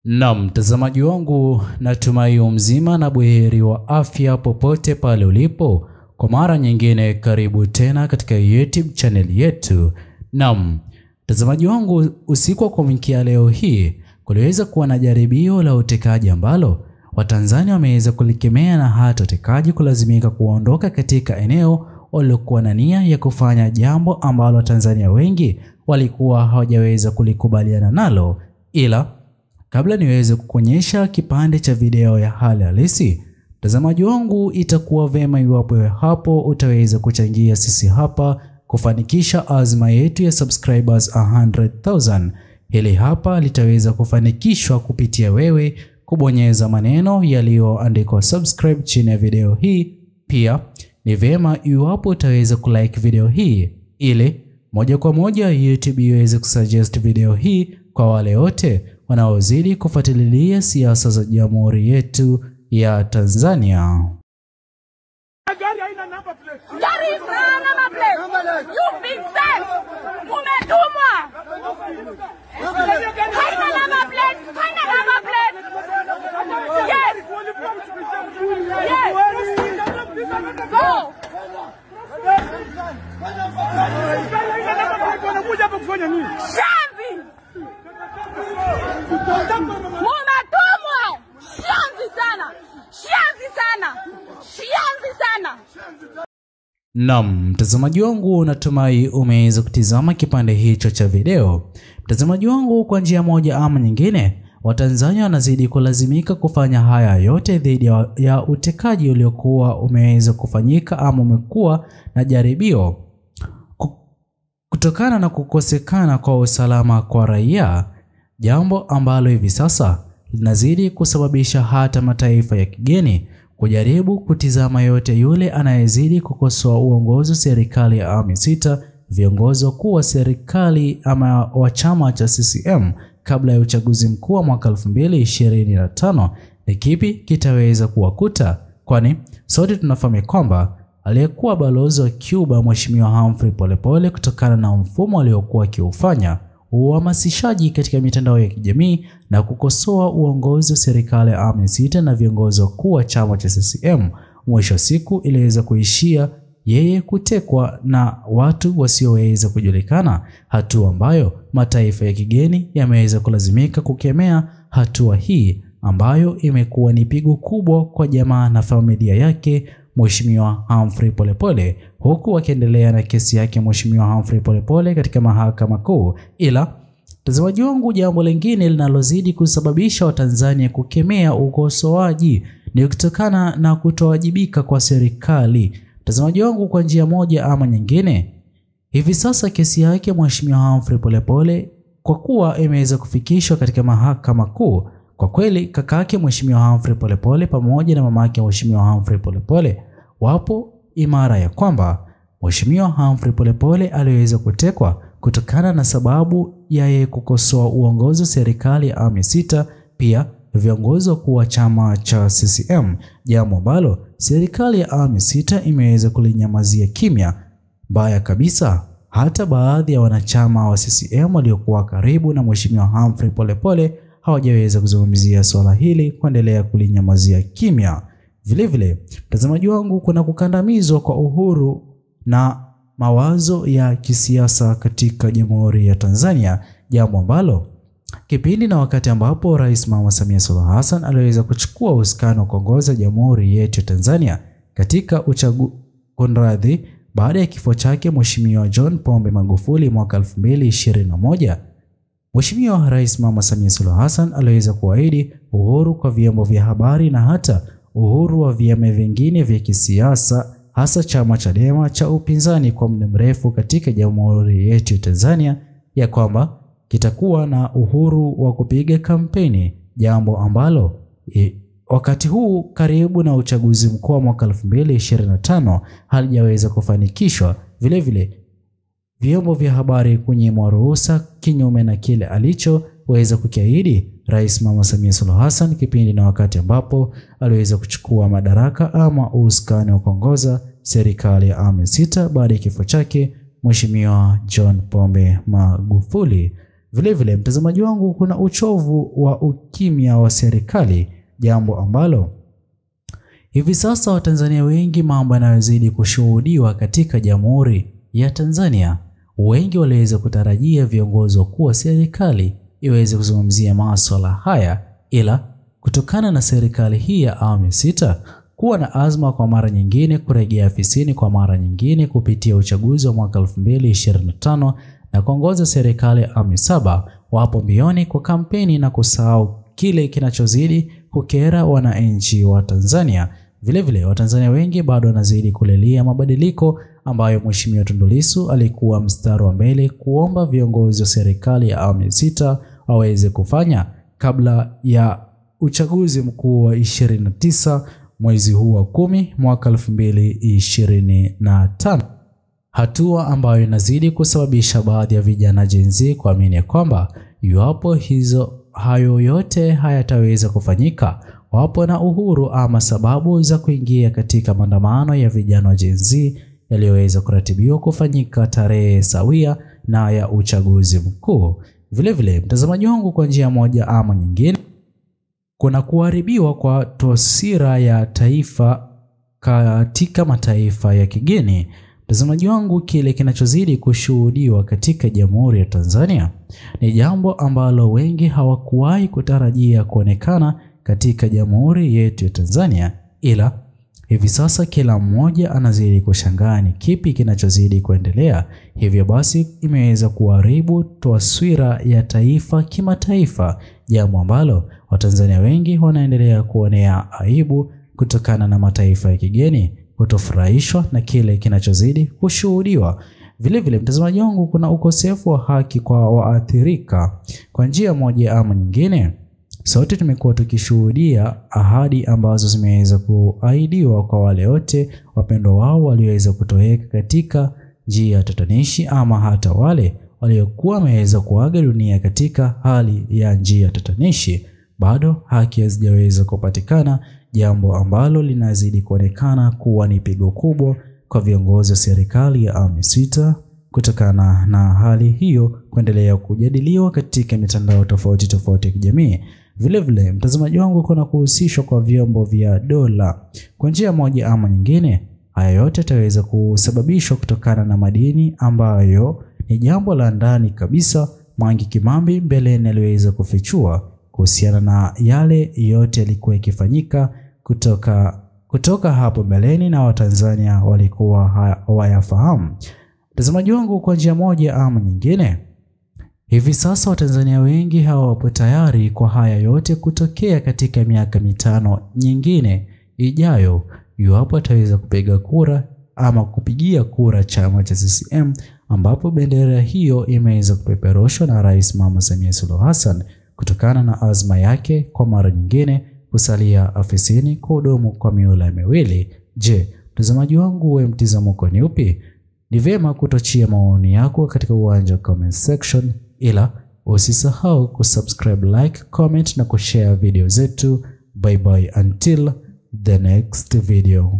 Mtazamaji wangu, natumai mzima na buheri wa afya popote pale ulipo. Kwa mara nyingine karibu tena katika YouTube channel yetu. Mtazamaji wangu, usiku wa kuamkia leo hii kuliweza kuwa na jaribio la utekaji ambalo Watanzania wameweza kulikemea na hata utekaji kulazimika kuondoka katika eneo waliokuwa na nia ya kufanya, jambo ambalo Watanzania wengi walikuwa hawajaweza kulikubaliana nalo. Ila kabla niweze kukuonyesha kipande cha video ya hali halisi, mtazamaji wangu, itakuwa vema iwapo wewe hapo utaweza kuchangia sisi hapa kufanikisha azma yetu ya subscribers 100,000. Hili hapa litaweza kufanikishwa kupitia wewe kubonyeza maneno yaliyoandikwa subscribe chini ya video hii. Pia ni vema iwapo utaweza kulike video hii ili moja kwa moja YouTube iweze kusuggest video hii kwa wale wote wanaozidi kufuatilia siasa za Jamhuri yetu ya Tanzania. Gari haina number plate. Gari haina number plate. You've been sent. Umetumwa. Haina number plate. Haina number plate. Yes. Yes. Go. Wanakuja hapa kufanya nini? Shanzi. Mumetumwa. Shanzi sana. Shanzi sana. Shanzi sana. Mtazamaji wangu, natumai umeweza kutizama kipande hicho cha video. Mtazamaji wangu, kwa njia moja ama nyingine, Watanzania wanazidi kulazimika kufanya haya yote dhidi ya utekaji uliokuwa umeweza kufanyika ama umekuwa na jaribio kutokana na kukosekana kwa usalama kwa raia, jambo ambalo hivi sasa linazidi kusababisha hata mataifa ya kigeni kujaribu kutizama yote yule anayezidi kukosoa uongozi serikali ya awamu sita, viongozi wakuu wa serikali ama wa chama cha CCM kabla ya uchaguzi mkuu wa mwaka 2025. Ni kipi kitaweza kuwakuta? Kwani sote tunafahamu kwamba aliyekuwa balozi wa Cuba Mheshimiwa Humphrey Polepole, kutokana na mfumo aliokuwa akiufanya uhamasishaji katika mitandao ya kijamii na kukosoa uongozi wa serikali ya awamu sita na viongozi wakuu wa chama cha CCM, mwisho siku iliweza kuishia yeye kutekwa na watu wasioweza kujulikana, hatua ambayo mataifa ya kigeni yameweza kulazimika kukemea hatua hii, ambayo imekuwa ni pigo kubwa kwa jamaa na familia yake Mheshimiwa Humphrey Polepole, huku wakiendelea na kesi yake Mheshimiwa Humphrey Polepole katika mahakama kuu. Ila mtazamaji wangu, jambo lingine linalozidi kusababisha Watanzania kukemea ukosoaji ni kutokana na kutowajibika kwa serikali. Mtazamaji wangu, kwa njia moja ama nyingine, hivi sasa kesi yake Mheshimiwa Humphrey Polepole kwa kuwa imeweza kufikishwa katika mahakama kuu, kwa kweli kaka yake Mheshimiwa Humphrey Polepole pamoja na mama yake Mheshimiwa Humphrey Polepole wapo imara ya kwamba Mheshimiwa Humphrey Polepole aliweza kutekwa kutokana na sababu ya yeye kukosoa uongozi wa serikali ya awamu sita, pia viongozi wakuu wa chama cha CCM, jambo ambalo serikali ya awamu sita imeweza kulinyamazia kimya. Mbaya kabisa, hata baadhi ya wanachama wa CCM waliokuwa karibu na Mheshimiwa Humphrey Polepole hawajaweza kuzungumzia swala hili, kuendelea kulinyamazia kimya. Vile vile mtazamaji wangu, kuna kukandamizwa kwa uhuru na mawazo ya kisiasa katika Jamhuri ya Tanzania, jambo ambalo kipindi na wakati ambapo Rais Mama Samia Suluhu Hassan aliweza kuchukua usukani wa kuongoza Jamhuri yetu ya Tanzania katika uchaguzi baada ya kifo chake Mheshimiwa John Pombe Magufuli mwaka 2021, Mheshimiwa Rais Mama Samia Suluhu Hassan aliweza kuahidi uhuru kwa vyombo vya habari na hata uhuru wa vyama vingine vya kisiasa, hasa chama Chadema cha upinzani kwa muda mrefu katika Jamhuri yetu ya Tanzania, ya kwamba kitakuwa na uhuru wa kupiga kampeni, jambo ambalo wakati huu karibu na uchaguzi mkuu wa mwaka 2025 halijaweza kufanikishwa. Vile vile vyombo vya habari kunyimwa ruhusa, kinyume na kile alichoweza kukiahidi Rais Mama Samia Suluhu Hassan kipindi na wakati ambapo aliweza kuchukua madaraka ama usukani wa kuongoza serikali ya awamu sita baada ya kifo chake Mheshimiwa John Pombe Magufuli. Vile vile mtazamaji wangu, kuna uchovu wa ukimya wa serikali, jambo ambalo hivi sasa Watanzania wengi mambo yanayozidi kushuhudiwa katika Jamhuri ya Tanzania. Wengi waliweza kutarajia viongozi wakuu wa serikali iweze kuzungumzia masuala haya, ila kutokana na serikali hii ya awamu ya 6 kuwa na azma kwa mara nyingine kurejea afisini kwa mara nyingine kupitia uchaguzi wa mwaka 2025 na kuongoza serikali ya awamu ya 7, wapo mbioni kwa kampeni na kusahau kile kinachozidi kukera wananchi wa Tanzania. Vile vile Watanzania wengi bado wanazidi kulilia mabadiliko ambayo Mheshimiwa Tundu Lissu alikuwa mstari wa mbele kuomba viongozi wa serikali ya awamu ya 6 waweze kufanya kabla ya uchaguzi mkuu wa 29 mwezi huu wa 10 mwaka 2025. Hatua ambayo inazidi kusababisha baadhi ya vijana Gen Z kuamini kwamba iwapo hayo yote hayataweza kufanyika, wapo na uhuru ama sababu za kuingia katika maandamano ya vijana wa Gen Z yaliyoweza kuratibiwa kufanyika tarehe sawia na ya uchaguzi mkuu. Vile vile mtazamaji wangu, kwa njia moja ama nyingine, kuna kuharibiwa kwa taswira ya taifa katika mataifa ya kigeni. Mtazamaji wangu, kile kinachozidi kushuhudiwa katika Jamhuri ya Tanzania ni jambo ambalo wengi hawakuwahi kutarajia kuonekana katika Jamhuri yetu ya Tanzania, ila hivi sasa kila mmoja anazidi kushangaa ni kipi kinachozidi kuendelea. Hivyo basi imeweza kuharibu taswira ya taifa kimataifa, jambo ambalo Watanzania wengi wanaendelea kuonea aibu kutokana na mataifa ya kigeni kutofurahishwa na kile kinachozidi kushuhudiwa. Vile vile mtazamaji wangu, kuna ukosefu wa haki kwa waathirika. Kwa njia moja ama nyingine, sote tumekuwa tukishuhudia ahadi ambazo zimeweza kuahidiwa kwa wale wote wapendwa wao walioweza kutoweka katika njia tatanishi, ama hata wale waliokuwa wameweza kuaga dunia katika hali ya njia tatanishi. Bado haki hazijaweza kupatikana, jambo ambalo linazidi kuonekana kuwa ni pigo kubwa kwa viongozi wa serikali ya awamu ya 6. Kutokana na hali hiyo kuendelea kujadiliwa katika mitandao tofauti ya kijamii. Vile vile mtazamaji wangu, kuna kuhusishwa kwa vyombo vya dola kwa njia moja ama nyingine. Haya yote yataweza kusababishwa kutokana na madini ambayo ni jambo la ndani kabisa. Mwangi Kimambi mbeleni aliweza kufichua kuhusiana na yale yote yalikuwa yakifanyika kutoka hapo mbeleni na Watanzania walikuwa hawayafahamu. Mtazamaji wangu, kwa njia moja ama nyingine, hivi sasa Watanzania wengi hawapo tayari kwa haya yote kutokea katika miaka 5 nyingine ijayo, iwapo ataweza kupiga kura ama kupigia kura chama cha CCM, ambapo bendera hiyo imeweza kupeperushwa na Rais Mama Samia Suluhu Hassan kutokana na azma yake kwa mara nyingine kusalia afisini kuhudumu kwa mihula miwili. Je, mtazamaji wangu, wewe mtazamo wako ni upi? Ni vyema kutochia maoni yako katika uwanja wa comment section, ila usisahau kusubscribe, like, comment na kushare video zetu. Bye bye until the next video.